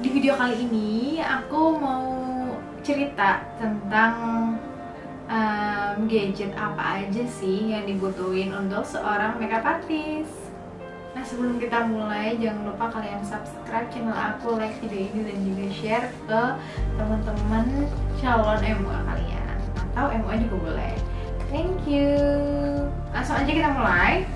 Di video kali ini aku mau cerita tentang gadget apa aja sih yang dibutuhin untuk seorang makeup artist. Nah, sebelum kita mulai, jangan lupa kalian subscribe channel aku, like video ini, dan juga share ke teman-teman calon MUA kalian, atau MUA juga boleh. Thank you. Langsung aja kita mulai.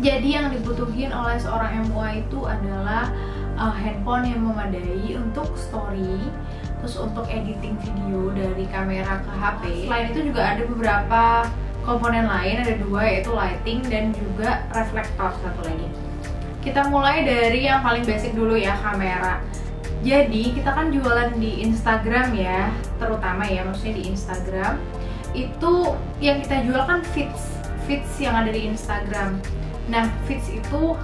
Jadi yang dibutuhin oleh seorang MUA itu adalah handphone yang memadai untuk story, terus untuk editing video dari kamera ke HP. Selain itu juga ada beberapa komponen lain, ada dua, yaitu lighting dan juga reflektor satu lagi. Kita mulai dari yang paling basic dulu ya, kamera. Jadi kita kan jualan di Instagram ya, terutama ya, maksudnya di Instagram itu yang kita jual kan feeds yang ada di Instagram. Nah, feeds itu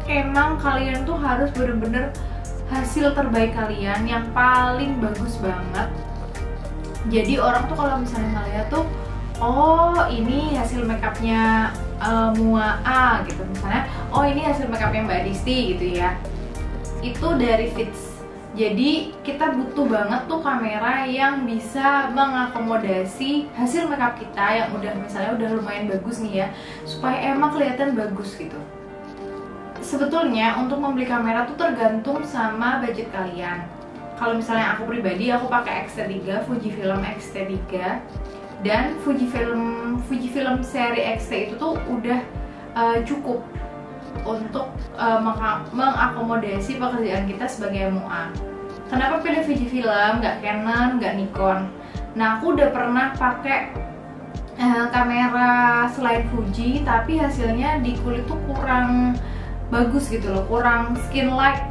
emang kalian tuh harus bener-bener hasil terbaik kalian yang paling bagus banget. Jadi orang tuh kalau misalnya ngeliat tuh, oh ini hasil makeupnya Mua A gitu misalnya, oh ini hasil makeupnya Mbak Disti gitu ya, itu dari feeds. Jadi kita butuh banget tuh kamera yang bisa mengakomodasi hasil makeup kita yang udah misalnya udah lumayan bagus nih ya, supaya emang kelihatan bagus gitu. Sebetulnya untuk membeli kamera tuh tergantung sama budget kalian. Kalau misalnya aku pribadi, aku pakai X-T3, Fujifilm X-T3, dan Fujifilm seri X-T itu tuh udah cukup untuk mengakomodasi pekerjaan kita sebagai MUA. Kenapa pilih Fujifilm, nggak Canon, nggak Nikon? Nah, aku udah pernah pakai kamera selain Fuji, tapi hasilnya di kulit tuh kurang bagus gitu loh, kurang skin like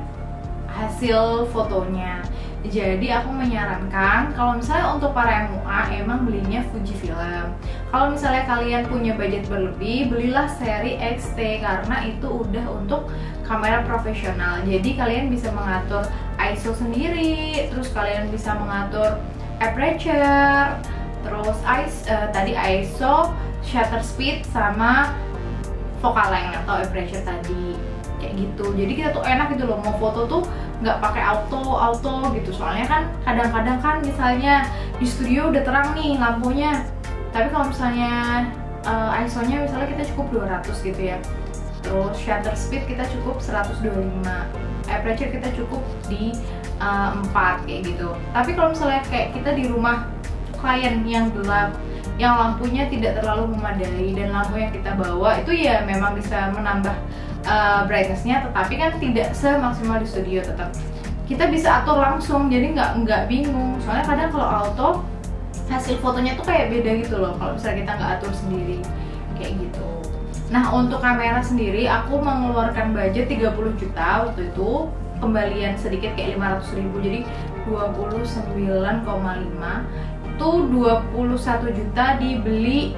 hasil fotonya. Jadi aku menyarankan kalau misalnya untuk para MUA emang belinya Fujifilm. Kalau misalnya kalian punya budget berlebih, belilah seri XT karena itu udah untuk kamera profesional. Jadi kalian bisa mengatur ISO sendiri, terus kalian bisa mengatur aperture, terus tadi ISO, shutter speed, sama focal length atau aperture tadi, kayak gitu. Jadi kita tuh enak gitu loh, mau foto tuh nggak pakai auto gitu. Soalnya kan kadang-kadang kan misalnya di studio udah terang nih lampunya, tapi kalau misalnya ISO-nya misalnya kita cukup 200 gitu ya, terus shutter speed kita cukup 125, aperture kita cukup di 4 kayak gitu. Tapi kalau misalnya kayak kita di rumah klien yang gelap, yang lampunya tidak terlalu memadai, dan lampu yang kita bawa itu ya memang bisa menambah brightness-nya, tetapi kan tidak semaksimal di studio. Tetap kita bisa atur langsung, jadi nggak bingung. Soalnya kadang kalau auto hasil fotonya tuh kayak beda gitu loh kalau misalnya kita nggak atur sendiri kayak gitu. Nah, untuk kamera sendiri aku mengeluarkan budget 30 juta waktu itu, kembalian sedikit kayak 500.000, jadi 29,5 itu 21 juta dibeli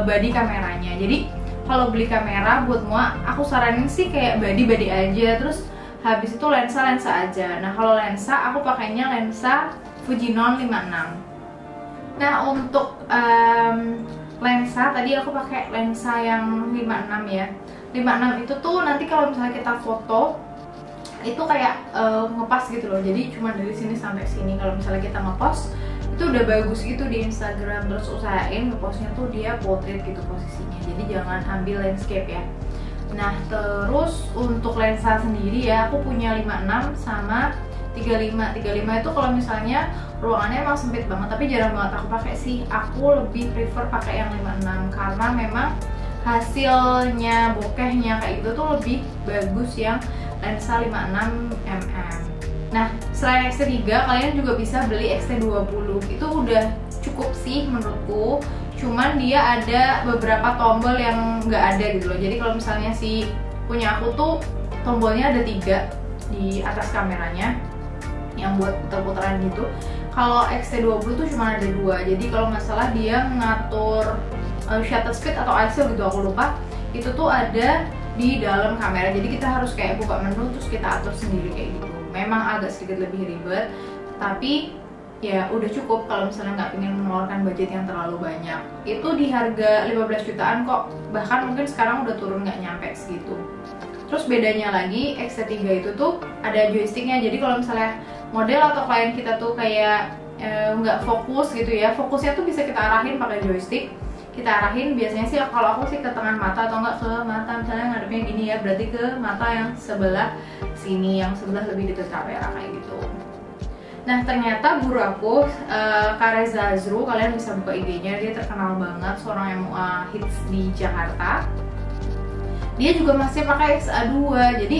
body kameranya. Jadi kalau beli kamera buat MUA, aku saranin sih kayak body aja, terus habis itu lensa aja. Nah, kalau lensa aku pakainya lensa Fujinon 56. Nah, untuk lensa tadi aku pakai lensa yang 56 ya. 56 itu tuh nanti kalau misalnya kita foto itu kayak ngepas gitu loh. Jadi cuma dari sini sampai sini. Kalau misalnya kita ngepost itu udah bagus gitu di Instagram. Terus usahain ngepostnya tuh dia portrait gitu posisinya, jadi jangan ambil landscape ya. Nah, terus untuk lensa sendiri ya, aku punya 56 sama 35 itu kalau misalnya ruangannya emang sempit banget, tapi jarang banget aku pakai sih. Aku lebih prefer pakai yang 56 karena memang hasilnya bokehnya kayak gitu tuh lebih bagus yang lensa 56mm. Nah, selain X-T3, kalian juga bisa beli X-T20. Itu udah cukup sih menurutku. Cuman dia ada beberapa tombol yang nggak ada gitu loh. Jadi kalau misalnya punya aku tuh tombolnya ada 3 di atas kameranya yang buat putar-putaran gitu. Kalau X-T20 tuh cuma ada 2. Jadi kalau nggak salah dia ngatur shutter speed atau ISO gitu, aku lupa. Itu tuh ada di dalam kamera. Jadi kita harus kayak buka menu terus kita atur sendiri kayak gitu. Memang agak sedikit lebih ribet, tapi ya udah cukup kalau misalnya nggak pengen mengeluarkan budget yang terlalu banyak. Itu di harga 15 jutaan kok, bahkan mungkin sekarang udah turun nggak nyampe segitu. Terus bedanya lagi, X-T3 itu tuh ada joysticknya, jadi kalau misalnya model atau klien kita tuh kayak nggak fokus gitu ya, fokusnya tuh bisa kita arahin pakai joystick. Kita arahin biasanya sih kalau aku sih ke tengah mata atau enggak ke mata, misalnya ngadepnya gini ya, berarti ke mata yang sebelah sini, yang sebelah lebih dekat kamera kayak gitu. Nah ternyata guru aku, Kak Reza Azru, kalian bisa buka IG-nya, dia terkenal banget, seorang MUA hits di Jakarta. Dia juga masih pakai XA2, jadi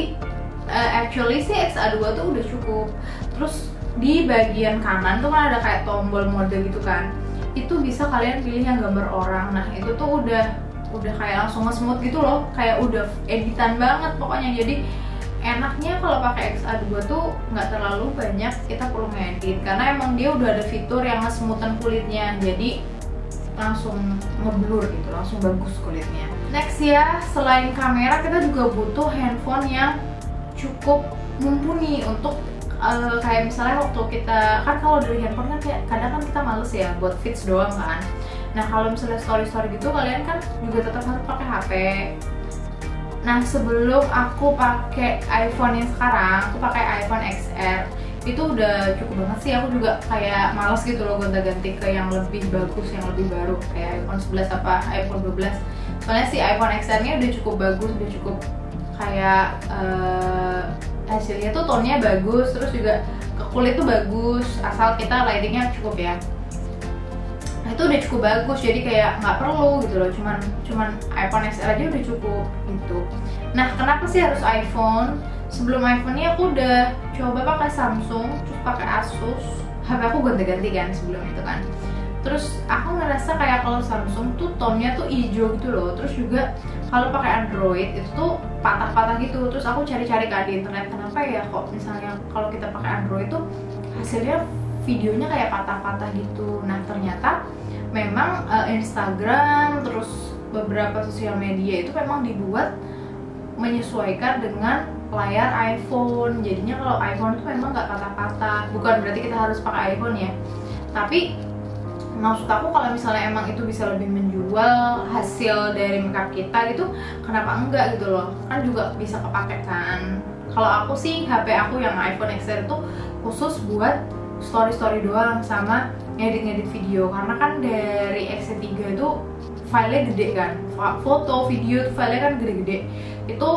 actually sih XA2 tuh udah cukup. Terus di bagian kanan tuh kan ada kayak tombol mode gitu kan, itu bisa kalian pilih yang gambar orang. Nah itu tuh udah kayak langsung nge-smooth gitu loh, kayak udah editan banget pokoknya. Jadi enaknya kalau pakai XA2 tuh nggak terlalu banyak kita perlu ngedit, karena emang dia udah ada fitur yang nge-smoothan kulitnya, jadi langsung ngeblur gitu, langsung bagus kulitnya. Next ya, selain kamera kita juga butuh handphone yang cukup mumpuni untuk kayak misalnya waktu kita kan, kalau dari handphone kan kayak kadang kan kita males ya buat feeds doang kan. Nah kalau misalnya story gitu kalian kan juga tetap harus pakai HP. Nah sebelum aku pakai iPhone yang sekarang, aku pakai iPhone XR, itu udah cukup banget sih. Aku juga kayak males gitu loh gonta-ganti ke yang lebih bagus, yang lebih baru kayak iPhone 11 apa iPhone 12. Soalnya si iPhone XR nya udah cukup bagus, udah cukup kayak hasilnya tuh tone-nya bagus, terus juga ke kulit tuh bagus, asal kita lightingnya cukup ya. Nah itu udah cukup bagus, jadi kayak nggak perlu gitu loh, cuman iPhone XR aja udah cukup gitu. Nah kenapa sih harus iPhone? Sebelum iPhone ini aku udah coba pakai Samsung, terus pakai Asus, HP aku ganti-ganti kan sebelum itu kan. Terus aku ngerasa kayak kalau Samsung tuh tone-nya tuh hijau gitu loh. Terus juga kalau pakai Android itu tuh patah-patah gitu. Terus aku cari-cari kan di internet, kenapa ya kok misalnya kalau kita pakai Android tuh hasilnya videonya kayak patah-patah gitu. Nah ternyata memang Instagram terus beberapa sosial media itu memang dibuat menyesuaikan dengan layar iPhone. Jadinya kalau iPhone itu memang nggak patah-patah. Bukan berarti kita harus pakai iPhone ya, tapi maksud aku kalau misalnya emang itu bisa lebih menjual hasil dari makeup kita gitu, kenapa enggak gitu loh, kan juga bisa kepake kan. Kalau aku sih HP aku yang iPhone XR itu khusus buat story doang sama ngedit video, karena kan dari XT3 itu filenya gede kan, foto video itu filenya kan gede-gede, itu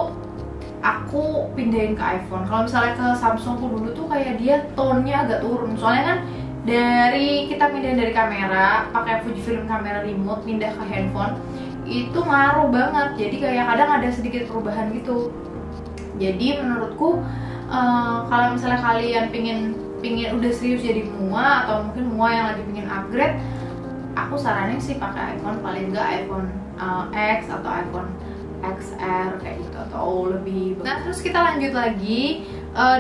aku pindahin ke iPhone. Kalau misalnya ke Samsungku dulu tuh kayak dia tone-nya agak turun, soalnya kan dari kita pindahin dari kamera pakai Fujifilm kamera remote pindah ke handphone itu ngaruh banget, jadi kayak kadang ada sedikit perubahan gitu. Jadi menurutku kalau misalnya kalian pingin udah serius jadi MUA atau mungkin MUA yang lagi pingin upgrade, aku saranin sih pakai iPhone, paling enggak iPhone X atau iPhone XR kayak gitu atau lebih. Nah terus kita lanjut lagi,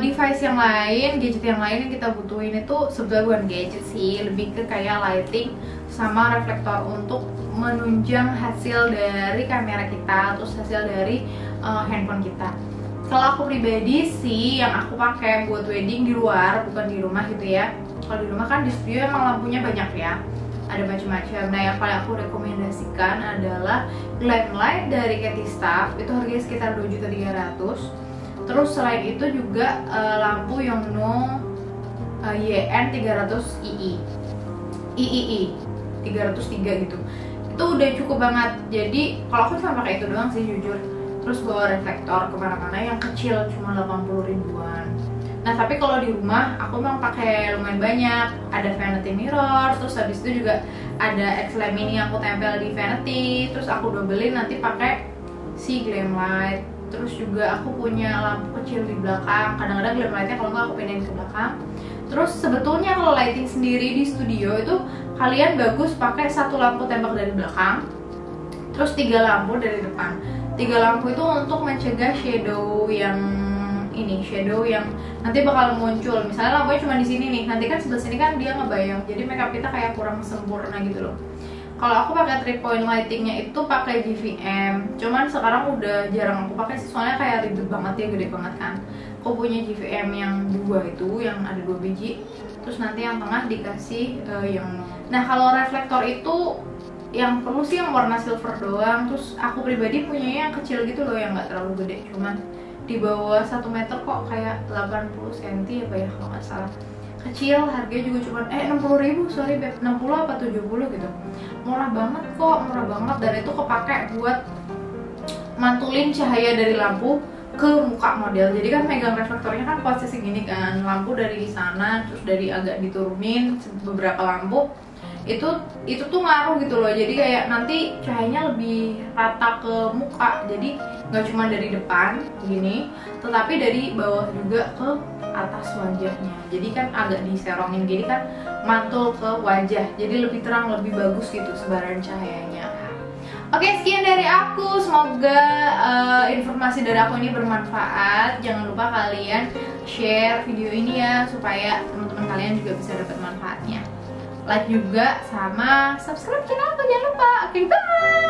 device yang lain, gadget yang lain yang kita butuhin itu sebetulnya bukan gadget sih, lebih ke kayak lighting sama reflektor untuk menunjang hasil dari kamera kita, terus hasil dari handphone kita. Kalau aku pribadi sih yang aku pakai buat wedding di luar, bukan di rumah gitu ya. Kalau di rumah kan di studio emang lampunya banyak ya, ada macam-macam. Nah yang paling aku rekomendasikan adalah glam light dari Ketistaff, itu harganya sekitar 2.300.000. Terus selain itu juga lampu Yongnuo YN 300 III 303 gitu, itu udah cukup banget. Jadi kalau aku cuma pakai itu doang sih jujur. Terus bawa reflektor kemana-mana yang kecil cuma 80 ribuan. Nah tapi kalau di rumah aku memang pakai lumayan banyak, ada vanity mirror, terus habis itu juga ada X-lamp ini yang aku tempel di vanity, terus aku dobelin nanti pakai si glam light. Terus juga aku punya lampu kecil di belakang, kadang-kadang glam lightnya kalau nggak aku pindahin ke belakang. Terus sebetulnya kalau lighting sendiri di studio itu kalian bagus pakai satu lampu tembak dari belakang, terus 3 lampu dari depan. 3 lampu itu untuk mencegah shadow yang ini, shadow yang nanti bakal muncul. Misalnya lampunya cuma di sini nih, nanti kan sebelah sini kan dia ngebayang, jadi makeup kita kayak kurang sempurna gitu loh. Kalau aku pakai 3 point lightingnya itu pakai GVM, cuman sekarang udah jarang aku pakai sih, soalnya kayak ribet banget ya, gede banget kan. Aku punya GVM yang 2 itu, yang ada 2 biji, terus nanti yang tengah dikasih yang. Nah kalau reflektor itu yang perlu sih yang warna silver doang. Terus aku pribadi punyanya yang kecil gitu loh, yang nggak terlalu gede, cuman di bawah 1 meter kok, kayak 80 cm apa ya kalau nggak salah. Kecil, harganya juga cuma 60.000, sorry beb, 60 apa 70 gitu. Murah banget kok, murah banget, dan itu kepake buat mantulin cahaya dari lampu ke muka model. Jadi kan megang reflektornya kan posisi gini kan, lampu dari sana terus dari agak diturunin beberapa lampu itu tuh ngaruh gitu loh. Jadi kayak nanti cahayanya lebih rata ke muka, jadi nggak cuma dari depan gini, tetapi dari bawah juga ke atas wajahnya. Jadi kan agak diserongin gini kan, mantul ke wajah, jadi lebih terang, lebih bagus gitu sebaran cahayanya. Oke, sekian dari aku. Semoga informasi dari aku ini bermanfaat. Jangan lupa kalian share video ini ya, supaya teman-teman kalian juga bisa dapat manfaatnya. Like juga sama subscribe channel aku, jangan lupa. Oke, bye.